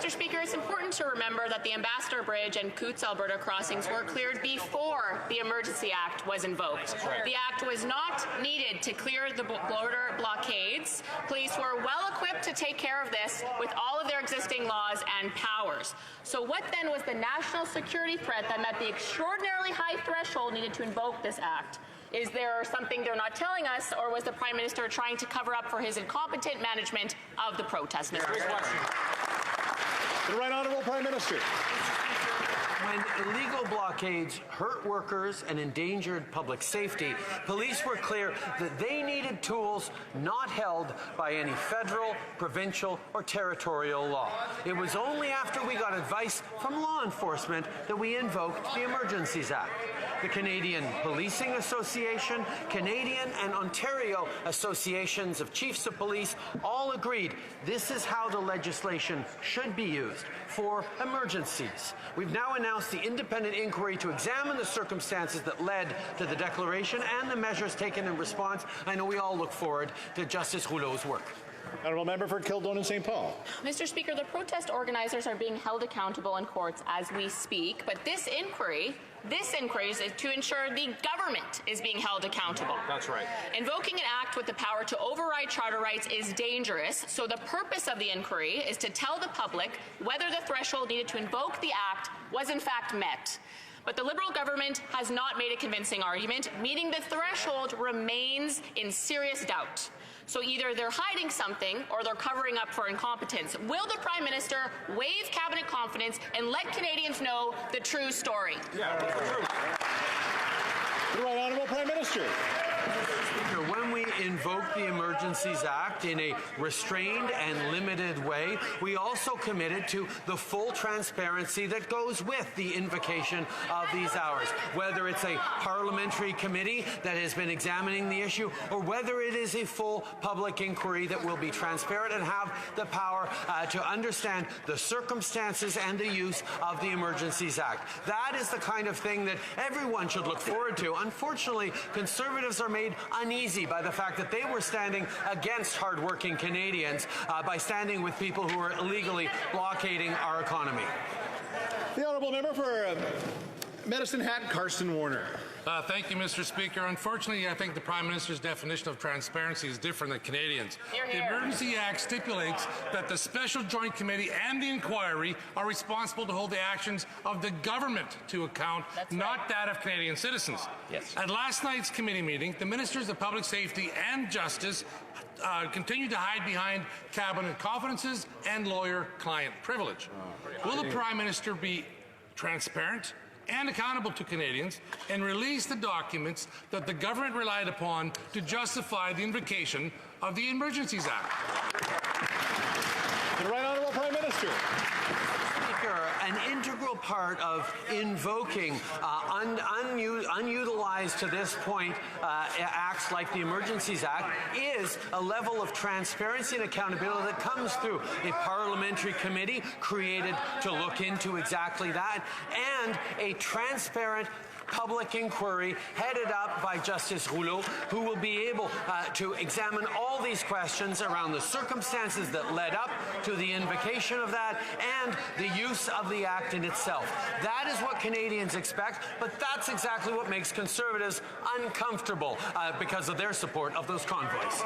Mr. Speaker, it's important to remember that the Ambassador Bridge and Coutts Alberta crossings were cleared before the Emergency Act was invoked. Right. The Act was not needed to clear the border blockades. Police were well equipped to take care of this with all of their existing laws and powers. So what then was the national security threat that met the extraordinarily high threshold needed to invoke this Act? Is there something they're not telling us, or was the Prime Minister trying to cover up for his incompetent management of the protest? Great question. The Right Honourable Prime Minister. When illegal blockades hurt workers and endangered public safety, police were clear that they needed tools not held by any federal, provincial, or territorial law. It was only after we got advice from law enforcement that we invoked the Emergencies Act. The Canadian Policing Association, Canadian and Ontario Associations of Chiefs of Police all agreed this is how the legislation should be used for emergencies. We've now announced the independent inquiry to examine the circumstances that led to the declaration and the measures taken in response. I know we all look forward to Justice Rouleau's work. Honourable Member for Kildonan St. Paul. Mr. Speaker, the protest organizers are being held accountable in courts as we speak, but this inquiry is to ensure the government is being held accountable. That's right. Invoking an act with the power to override charter rights is dangerous, so the purpose of the inquiry is to tell the public whether the threshold needed to invoke the act was in fact met. But the Liberal government has not made a convincing argument, meaning the threshold remains in serious doubt. So either they're hiding something or they're covering up for incompetence. Will the Prime Minister waive cabinet confidence and let Canadians know the true story? Yeah, true. The Right Honourable Prime Minister. Speaker, when we invoke the Emergencies Act in a restrained and limited way, we also committed to the full transparency that goes with the invocation of these hours, whether it's a parliamentary committee that has been examining the issue or whether it is a full public inquiry that will be transparent and have the power to understand the circumstances and the use of the Emergencies Act. That is the kind of thing that everyone should look forward to. Unfortunately, Conservatives are made uneasy by the fact that they were standing against hardworking Canadians by standing with people who are illegally blockading our economy. The Honourable Member for Medicine Hat, Carson Warner. Thank you, Mr. Speaker. Unfortunately, I think the Prime Minister's definition of transparency is different than Canadians. The Emergency Act stipulates that the Special Joint Committee and the inquiry are responsible to hold the actions of the government to account, not that of Canadian citizens. Yes. At last night's committee meeting, the Ministers of Public Safety and Justice continue to hide behind cabinet confidences and lawyer-client privilege. Will the Prime Minister be transparent and accountable to Canadians and release the documents that the government relied upon to justify the invocation of the Emergencies Act? The Right Honourable Prime Minister. Speaker, an integral part of invoking unutilized to this point acts like the Emergencies Act is a level of transparency and accountability that comes through a parliamentary committee created to look into exactly that, and a transparent public inquiry headed up by Justice Rouleau, who will be able to examine all these questions around the circumstances that led up to the invocation of that and the use of the Act in itself. That is what Canadians expect, but that's exactly what makes Conservatives uncomfortable because of their support of those convoys.